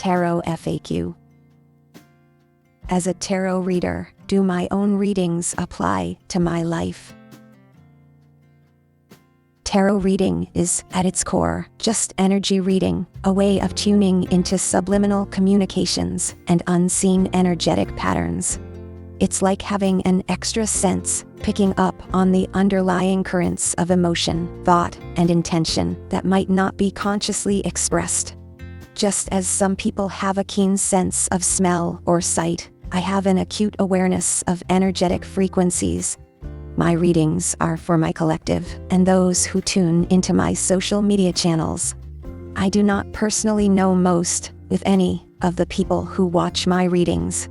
Tarot FAQ. As a tarot reader, do my own readings apply to my life? Tarot reading is, at its core, just energy reading, a way of tuning into subliminal communications and unseen energetic patterns. It's like having an extra sense, picking up on the underlying currents of emotion, thought, and intention that might not be consciously expressed. Just as some people have a keen sense of smell or sight, I have an acute awareness of energetic frequencies. My readings are for my collective and those who tune into my social media channels. I do not personally know most, if any, of the people who watch my readings.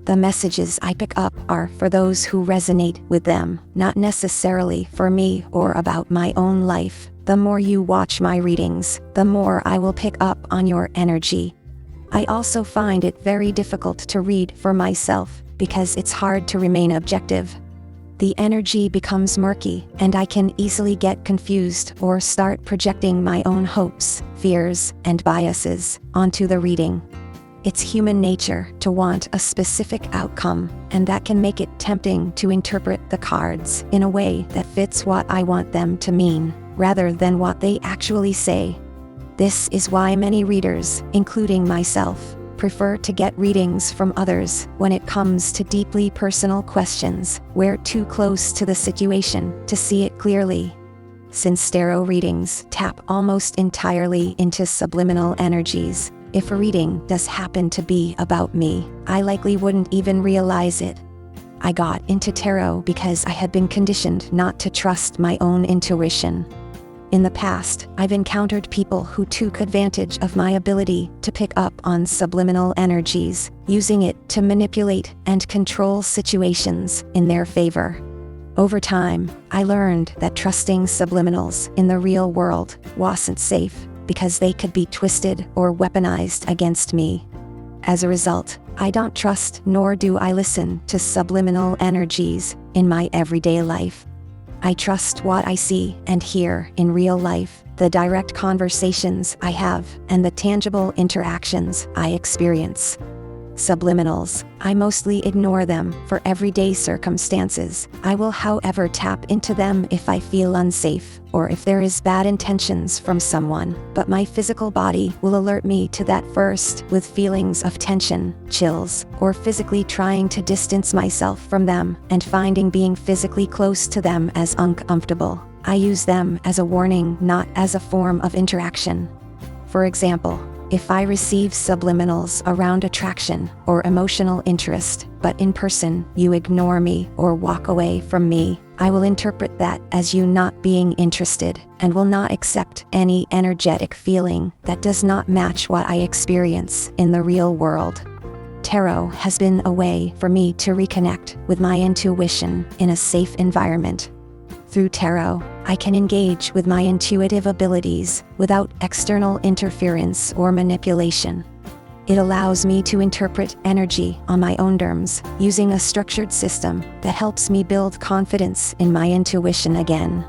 The messages I pick up are for those who resonate with them, not necessarily for me or about my own life. The more you watch my readings, the more I will pick up on your energy. I also find it very difficult to read for myself, because it's hard to remain objective. The energy becomes murky, and I can easily get confused or start projecting my own hopes, fears, and biases onto the reading. It's human nature to want a specific outcome, and that can make it tempting to interpret the cards in a way that fits what I want them to mean, rather than what they actually say. This is why many readers, including myself, prefer to get readings from others when it comes to deeply personal questions. We're too close to the situation to see it clearly. Since tarot readings tap almost entirely into subliminal energies, if a reading does happen to be about me, I likely wouldn't even realize it. I got into tarot because I had been conditioned not to trust my own intuition. In the past, I've encountered people who took advantage of my ability to pick up on subliminal energies, using it to manipulate and control situations in their favor. Over time, I learned that trusting subliminals in the real world wasn't safe, because they could be twisted or weaponized against me. As a result, I don't trust nor do I listen to subliminal energies in my everyday life. I trust what I see and hear in real life, the direct conversations I have, and the tangible interactions I experience. Subliminals, I mostly ignore them for everyday circumstances. I will, however, tap into them if I feel unsafe, or if there is bad intentions from someone, but my physical body will alert me to that first, with feelings of tension, chills, or physically trying to distance myself from them, and finding being physically close to them as uncomfortable. I use them as a warning, not as a form of interaction. For example, if I receive subliminals around attraction or emotional interest, but in person you ignore me or walk away from me, I will interpret that as you not being interested, and will not accept any energetic feeling that does not match what I experience in the real world. Tarot has been a way for me to reconnect with my intuition in a safe environment. Through tarot, I can engage with my intuitive abilities without external interference or manipulation. It allows me to interpret energy on my own terms, using a structured system that helps me build confidence in my intuition again.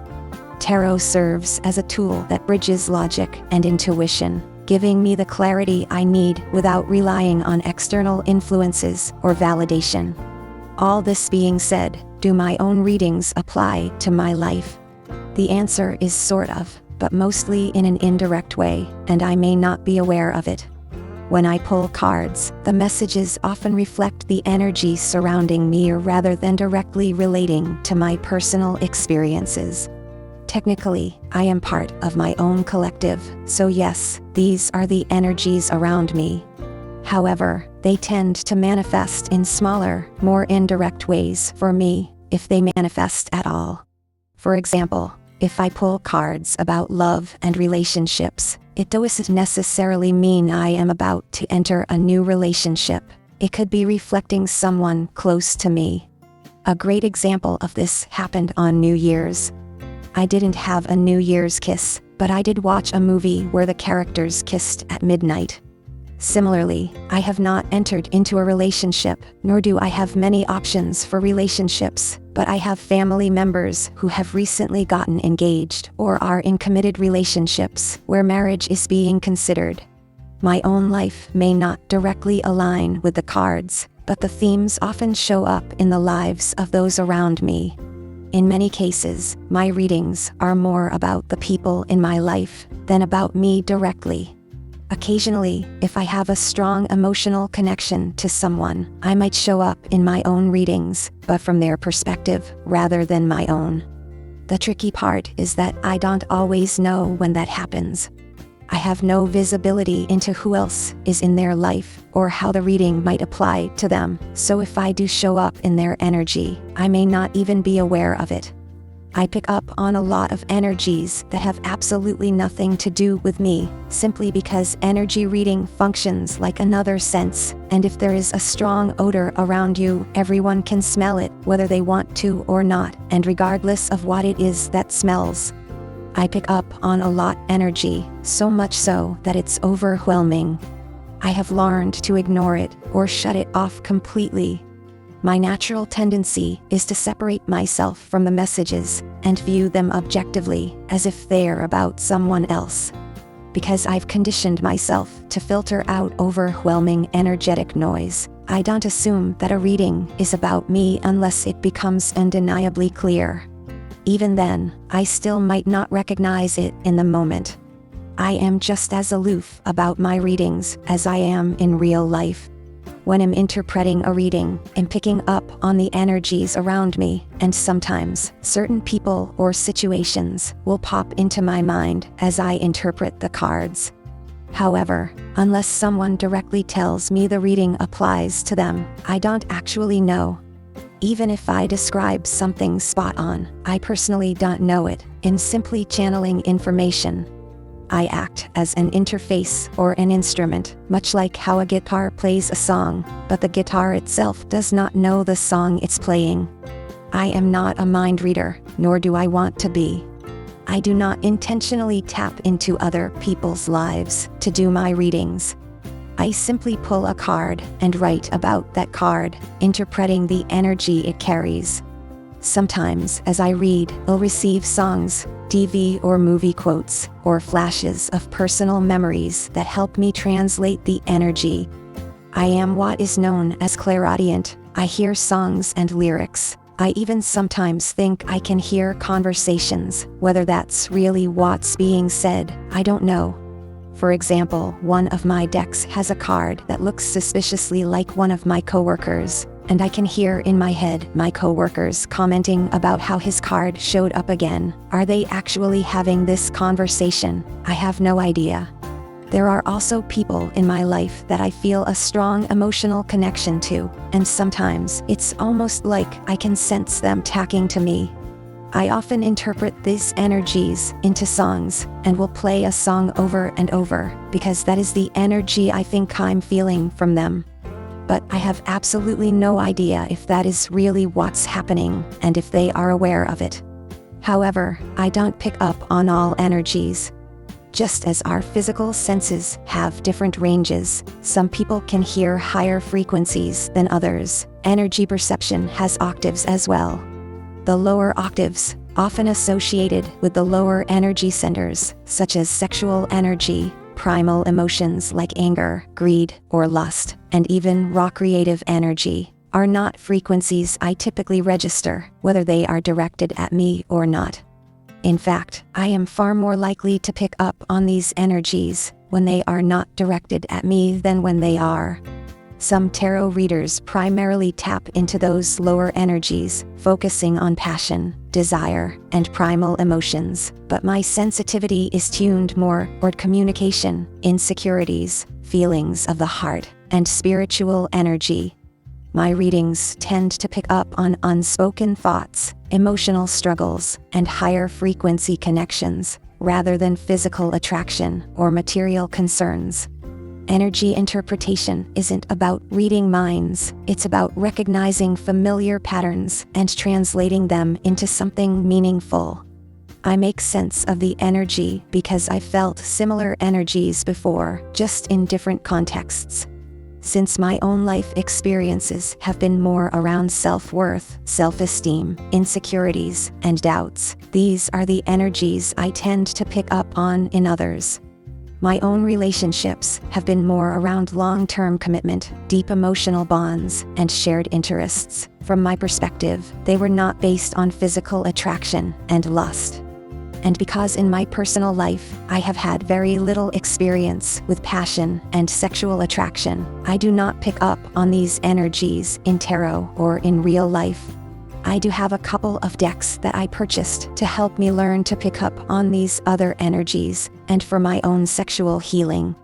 Tarot serves as a tool that bridges logic and intuition, giving me the clarity I need without relying on external influences or validation. All this being said, do my own readings apply to my life? The answer is sort of, but mostly in an indirect way, and I may not be aware of it. When I pull cards, the messages often reflect the energy surrounding me rather than directly relating to my personal experiences. Technically, I am part of my own collective, so yes, these are the energies around me. However, they tend to manifest in smaller, more indirect ways for me, if they manifest at all. For example, if I pull cards about love and relationships, it doesn't necessarily mean I am about to enter a new relationship. It could be reflecting someone close to me. A great example of this happened on New Year's. I didn't have a New Year's kiss, but I did watch a movie where the characters kissed at midnight. Similarly, I have not entered into a relationship, nor do I have many options for relationships, but I have family members who have recently gotten engaged or are in committed relationships where marriage is being considered. My own life may not directly align with the cards, but the themes often show up in the lives of those around me. In many cases, my readings are more about the people in my life than about me directly. Occasionally, if I have a strong emotional connection to someone, I might show up in my own readings, but from their perspective rather than my own. The tricky part is that I don't always know when that happens. I have no visibility into who else is in their life or how the reading might apply to them, so if I do show up in their energy, I may not even be aware of it. I pick up on a lot of energies that have absolutely nothing to do with me, simply because energy reading functions like another sense, and if there is a strong odor around you, everyone can smell it, whether they want to or not, and regardless of what it is that smells. I pick up on a lot energy, so much so that it's overwhelming. I have learned to ignore it or shut it off completely. My natural tendency is to separate myself from the messages and view them objectively, as if they're about someone else. Because I've conditioned myself to filter out overwhelming energetic noise, I don't assume that a reading is about me unless it becomes undeniably clear. Even then, I still might not recognize it in the moment. I am just as aloof about my readings as I am in real life. When I'm interpreting a reading, I'm picking up on the energies around me, and sometimes, certain people or situations will pop into my mind as I interpret the cards. However, unless someone directly tells me the reading applies to them, I don't actually know. Even if I describe something spot on, I personally don't know it. In simply channeling information, I act as an interface or an instrument, much like how a guitar plays a song, but the guitar itself does not know the song it's playing. I am not a mind reader, nor do I want to be. I do not intentionally tap into other people's lives to do my readings. I simply pull a card and write about that card, interpreting the energy it carries. Sometimes, as I read, I'll receive songs, TV or movie quotes, or flashes of personal memories that help me translate the energy. I am what is known as clairaudient. I hear songs and lyrics. I even sometimes think I can hear conversations. Whether that's really what's being said, I don't know. For example, one of my decks has a card that looks suspiciously like one of my coworkers, and I can hear in my head my coworkers commenting about how his card showed up again. Are they actually having this conversation? I have no idea. There are also people in my life that I feel a strong emotional connection to, and sometimes it's almost like I can sense them talking to me. I often interpret these energies into songs, and will play a song over and over, because that is the energy I think I'm feeling from them. But I have absolutely no idea if that is really what's happening, and if they are aware of it. However, I don't pick up on all energies. Just as our physical senses have different ranges, some people can hear higher frequencies than others. Energy perception has octaves as well. The lower octaves, often associated with the lower energy centers, such as sexual energy, primal emotions like anger, greed, or lust, and even raw creative energy, are not frequencies I typically register, whether they are directed at me or not. In fact, I am far more likely to pick up on these energies when they are not directed at me than when they are. Some tarot readers primarily tap into those lower energies, focusing on passion, desire, and primal emotions, but my sensitivity is tuned more toward communication, insecurities, feelings of the heart, and spiritual energy. My readings tend to pick up on unspoken thoughts, emotional struggles, and higher frequency connections, rather than physical attraction or material concerns. Energy interpretation isn't about reading minds, it's about recognizing familiar patterns and translating them into something meaningful. I make sense of the energy because I felt similar energies before, just in different contexts. Since my own life experiences have been more around self-worth, self-esteem, insecurities, and doubts, these are the energies I tend to pick up on in others. My own relationships have been more around long-term commitment, deep emotional bonds, and shared interests. From my perspective, they were not based on physical attraction and lust. And because in my personal life, I have had very little experience with passion and sexual attraction, I do not pick up on these energies in tarot or in real life. I do have a couple of decks that I purchased to help me learn to pick up on these other energies, and for my own sexual healing.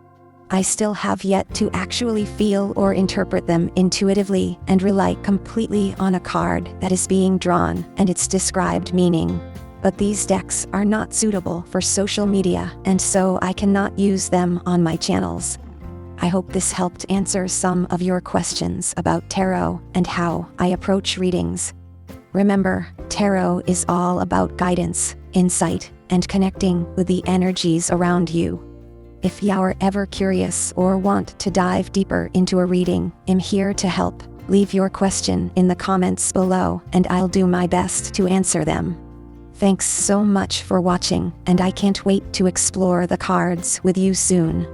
I still have yet to actually feel or interpret them intuitively and rely completely on a card that is being drawn and its described meaning. But these decks are not suitable for social media, and so I cannot use them on my channels. I hope this helped answer some of your questions about tarot and how I approach readings. Remember, tarot is all about guidance, insight, and connecting with the energies around you. If you're ever curious or want to dive deeper into a reading, I'm here to help. Leave your question in the comments below, and I'll do my best to answer them. Thanks so much for watching, and I can't wait to explore the cards with you soon.